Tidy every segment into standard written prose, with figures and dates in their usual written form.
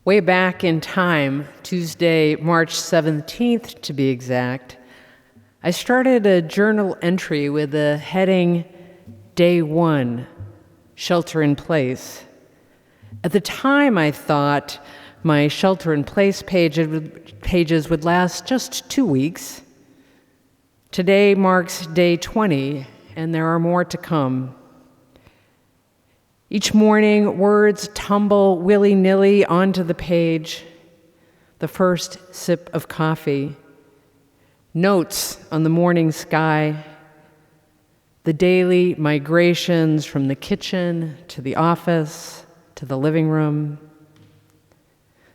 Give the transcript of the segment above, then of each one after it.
Way back in time, Tuesday, March 17th to be exact, I started a journal entry with the heading, Day 1, Shelter in Place. At the time, I thought my shelter in place pages would last just 2 weeks. Today marks day 20, and there are more to come. Each morning, words tumble willy-nilly onto the page. The first sip of coffee, notes on the morning sky, the daily migrations from the kitchen to the office to the living room,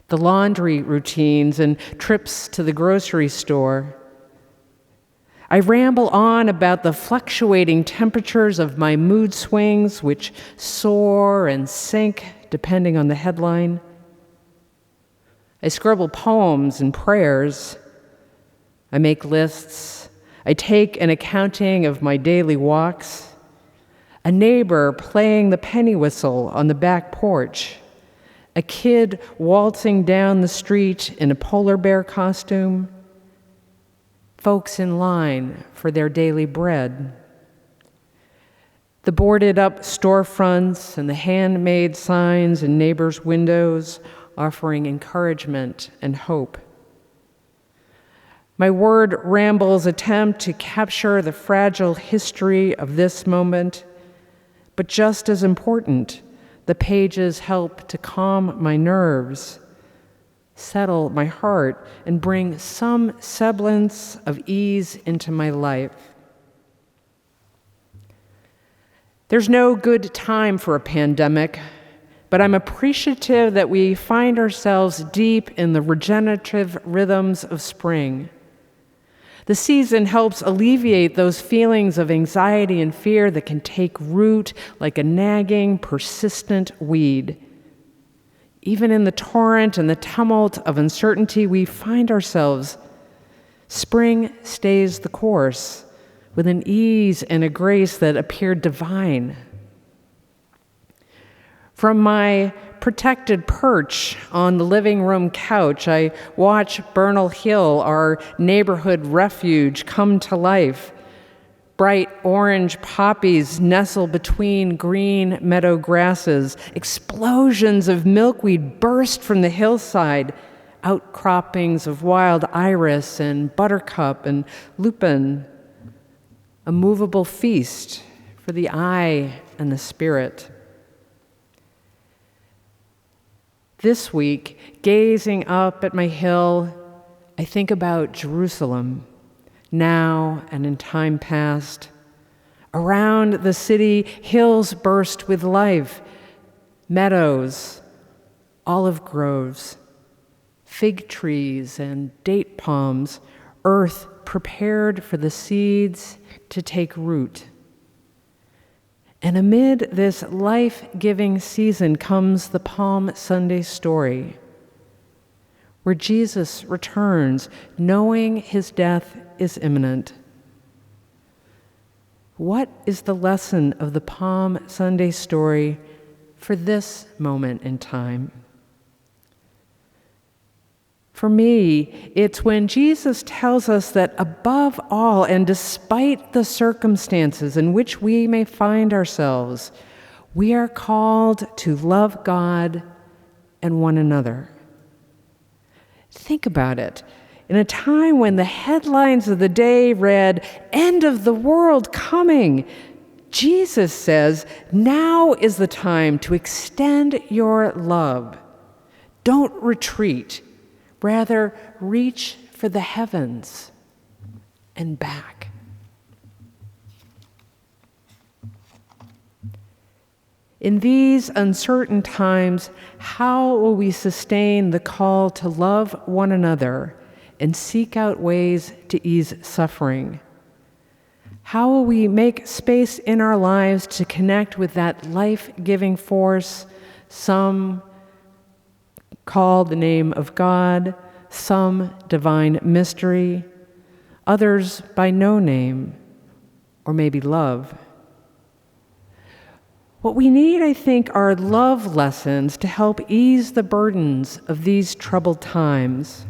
the laundry routines and trips to the grocery store. I ramble on about the fluctuating temperatures of my mood swings, which soar and sink depending on the headline. I scribble poems and prayers. I make lists. I take an accounting of my daily walks. A neighbor playing the penny whistle on the back porch. A kid waltzing down the street in a polar bear costume. Folks in line for their daily bread. The boarded up storefronts and the handmade signs in neighbors' windows offering encouragement and hope. My word rambles attempt to capture the fragile history of this moment, but just as important, the pages help to calm my nerves, settle my heart, and bring some semblance of ease into my life. There's no good time for a pandemic, but I'm appreciative that we find ourselves deep in the regenerative rhythms of spring. The season helps alleviate those feelings of anxiety and fear that can take root like a nagging, persistent weed. Even in the torrent and the tumult of uncertainty we find ourselves, spring stays the course with an ease and a grace that appear divine. From my protected perch on the living room couch, I watch Bernal Hill, our neighborhood refuge, come to life. Bright orange poppies nestle between green meadow grasses. Explosions of milkweed burst from the hillside. Outcroppings of wild iris and buttercup and lupin. A movable feast for the eye and the spirit. This week, gazing up at my hill, I think about Jerusalem, now and in time past. Around the city, hills burst with life, meadows, olive groves, fig trees and date palms, earth prepared for the seeds to take root. And amid this life-giving season comes the Palm Sunday story, where Jesus returns, knowing his death is imminent. What is the lesson of the Palm Sunday story for this moment in time? For me, it's when Jesus tells us that above all and despite the circumstances in which we may find ourselves, we are called to love God and one another. Think about it. In a time when the headlines of the day read, "End of the world coming," Jesus says, now is the time to extend your love. Don't retreat. Rather, reach for the heavens and back. In these uncertain times, how will we sustain the call to love one another and seek out ways to ease suffering? How will we make space in our lives to connect with that life-giving force, some call the name of God, some divine mystery, others by no name, or maybe love? What we need, I think, are love lessons to help ease the burdens of these troubled times.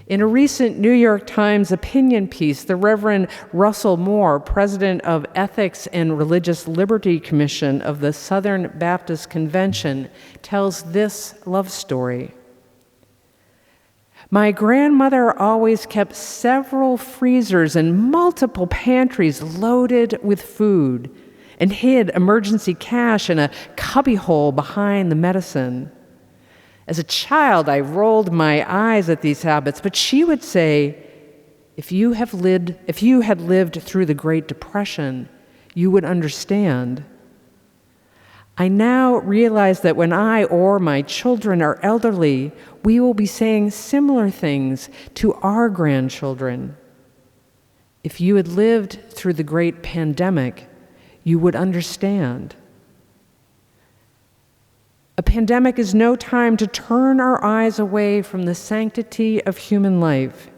In a recent New York Times opinion piece, the Reverend Russell Moore, president of Ethics and Religious Liberty Commission of the Southern Baptist Convention, tells this love story. My grandmother always kept several freezers and multiple pantries loaded with food and hid emergency cash in a cubbyhole behind the medicine. As a child, I rolled my eyes at these habits, but she would say, if you had lived through the Great Depression, you would understand. I now realize that when I or my children are elderly, we will be saying similar things to our grandchildren. If you had lived through the great pandemic, you would understand. A pandemic is no time to turn our eyes away from the sanctity of human life.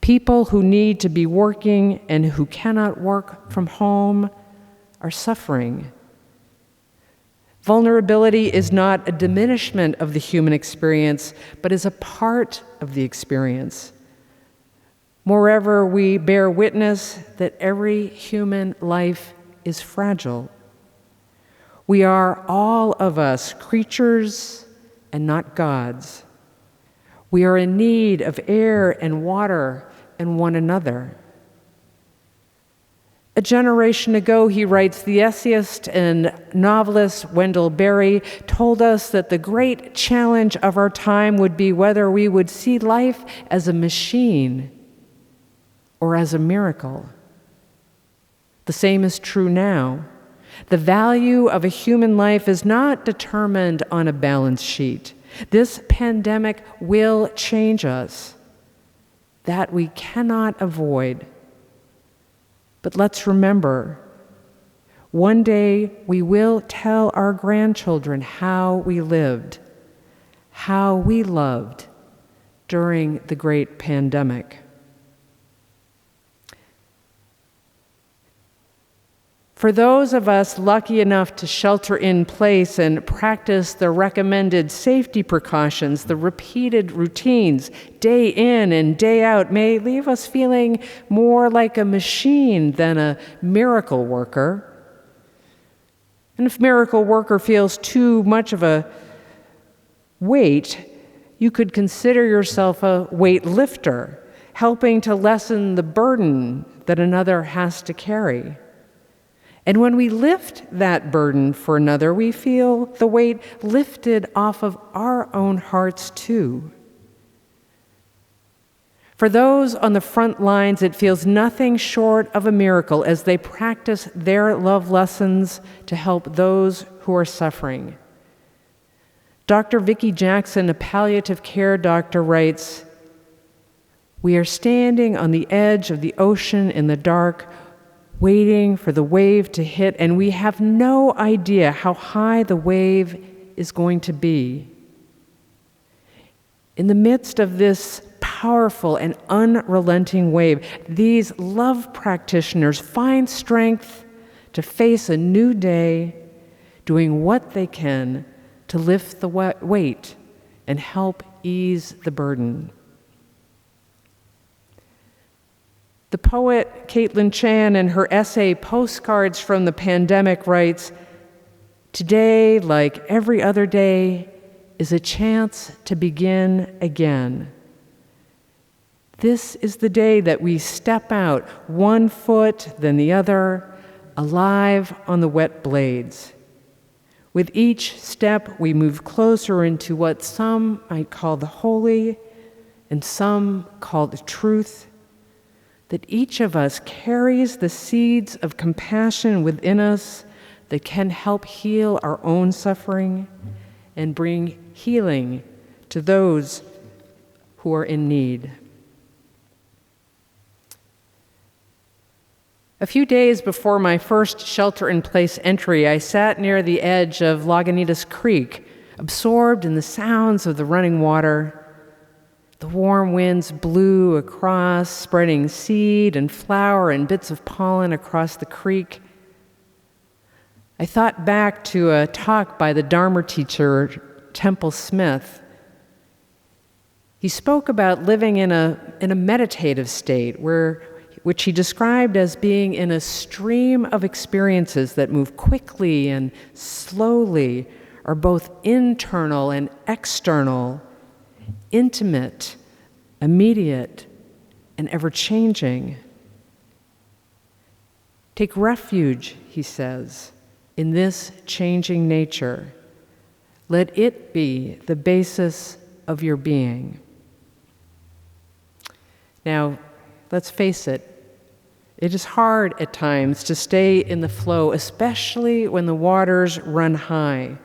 People who need to be working and who cannot work from home are suffering. Vulnerability is not a diminishment of the human experience, but is a part of the experience. Moreover, we bear witness that every human life is fragile. We are, all of us, creatures and not gods. We are in need of air and water and one another. A generation ago, he writes, the essayist and novelist Wendell Berry told us that the great challenge of our time would be whether we would see life as a machine or as a miracle. The same is true now. The value of a human life is not determined on a balance sheet. This pandemic will change us. That we cannot avoid. But let's remember, one day we will tell our grandchildren how we lived, how we loved during the great pandemic. For those of us lucky enough to shelter in place and practice the recommended safety precautions, the repeated routines, day in and day out, may leave us feeling more like a machine than a miracle worker. And if miracle worker feels too much of a weight, you could consider yourself a weightlifter, helping to lessen the burden that another has to carry. And when we lift that burden for another, we feel the weight lifted off of our own hearts too. For those on the front lines, it feels nothing short of a miracle as they practice their love lessons to help those who are suffering. Dr. Vicki Jackson, a palliative care doctor, writes, "We are standing on the edge of the ocean in the dark, waiting for the wave to hit, and we have no idea how high the wave is going to be. In the midst of this powerful and unrelenting wave, these love practitioners find strength to face a new day, doing what they can to lift the weight and help ease the burden." The poet Caitlin Chan, in her essay Postcards from the Pandemic, writes, "Today, like every other day, is a chance to begin again. This is the day that we step out, one foot, then the other, alive on the wet blades. With each step, we move closer into what some might call the holy and some call the truth, that each of us carries the seeds of compassion within us that can help heal our own suffering and bring healing to those who are in need." A few days before my first shelter-in-place entry, I sat near the edge of Lagunitas Creek, absorbed in the sounds of the running water. The warm winds blew across, spreading seed and flower and bits of pollen across the creek. I thought back to a talk by the Dharma teacher, Temple Smith. He spoke about living in a meditative state which he described as being in a stream of experiences that move quickly and slowly, are both internal and external, intimate, immediate, and ever-changing. Take refuge, he says, in this changing nature. Let it be the basis of your being. Now, let's face it, it is hard at times to stay in the flow, especially when the waters run high.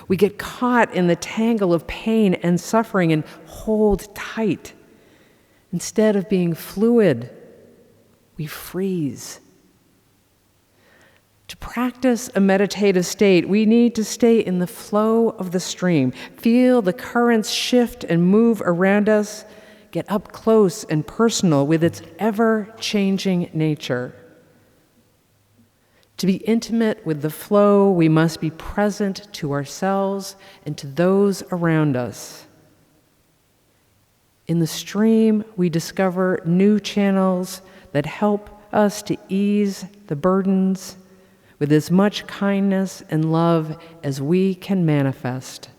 We get caught in the tangle of pain and suffering and hold tight. Instead of being fluid, we freeze. To practice a meditative state, we need to stay in the flow of the stream, feel the currents shift and move around us, get up close and personal with its ever-changing nature. To be intimate with the flow, we must be present to ourselves and to those around us. In the stream, we discover new channels that help us to ease the burdens with as much kindness and love as we can manifest.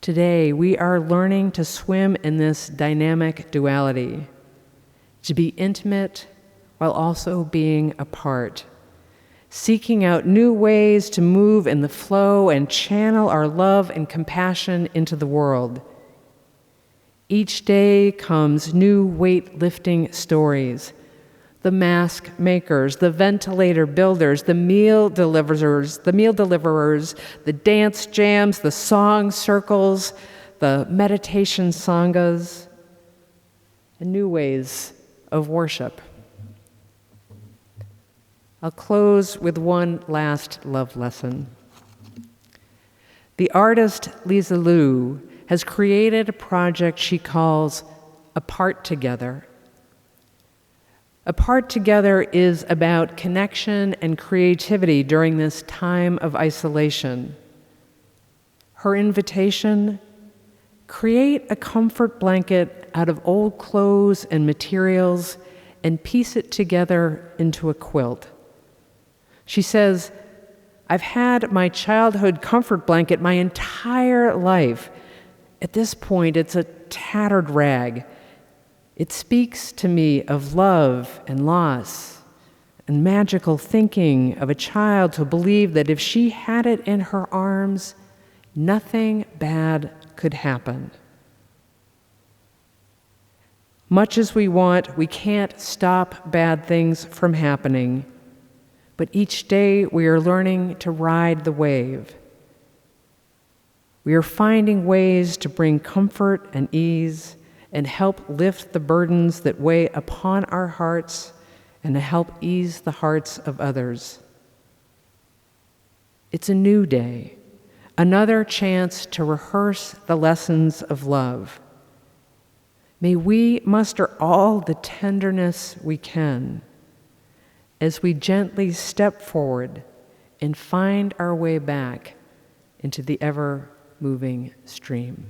Today, we are learning to swim in this dynamic duality, to be intimate while also being apart, seeking out new ways to move in the flow and channel our love and compassion into the world. Each day comes new weight-lifting stories. The mask makers, the ventilator builders, the meal deliverers, the dance jams, the song circles, the meditation sanghas, and new ways of worship. I'll close with one last love lesson. The artist Lisa Liu has created a project she calls Apart Together. Apart Together is about connection and creativity during this time of isolation. Her invitation: create a comfort blanket out of old clothes and materials and piece it together into a quilt. She says, I've had my childhood comfort blanket my entire life. At this point, it's a tattered rag. It speaks to me of love and loss and magical thinking of a child who believed that if she had it in her arms, nothing bad could happen. Much as we want, we can't stop bad things from happening, but each day we are learning to ride the wave. We are finding ways to bring comfort and ease and help lift the burdens that weigh upon our hearts and to help ease the hearts of others. It's a new day, another chance to rehearse the lessons of love. May we muster all the tenderness we can as we gently step forward and find our way back into the ever-moving stream.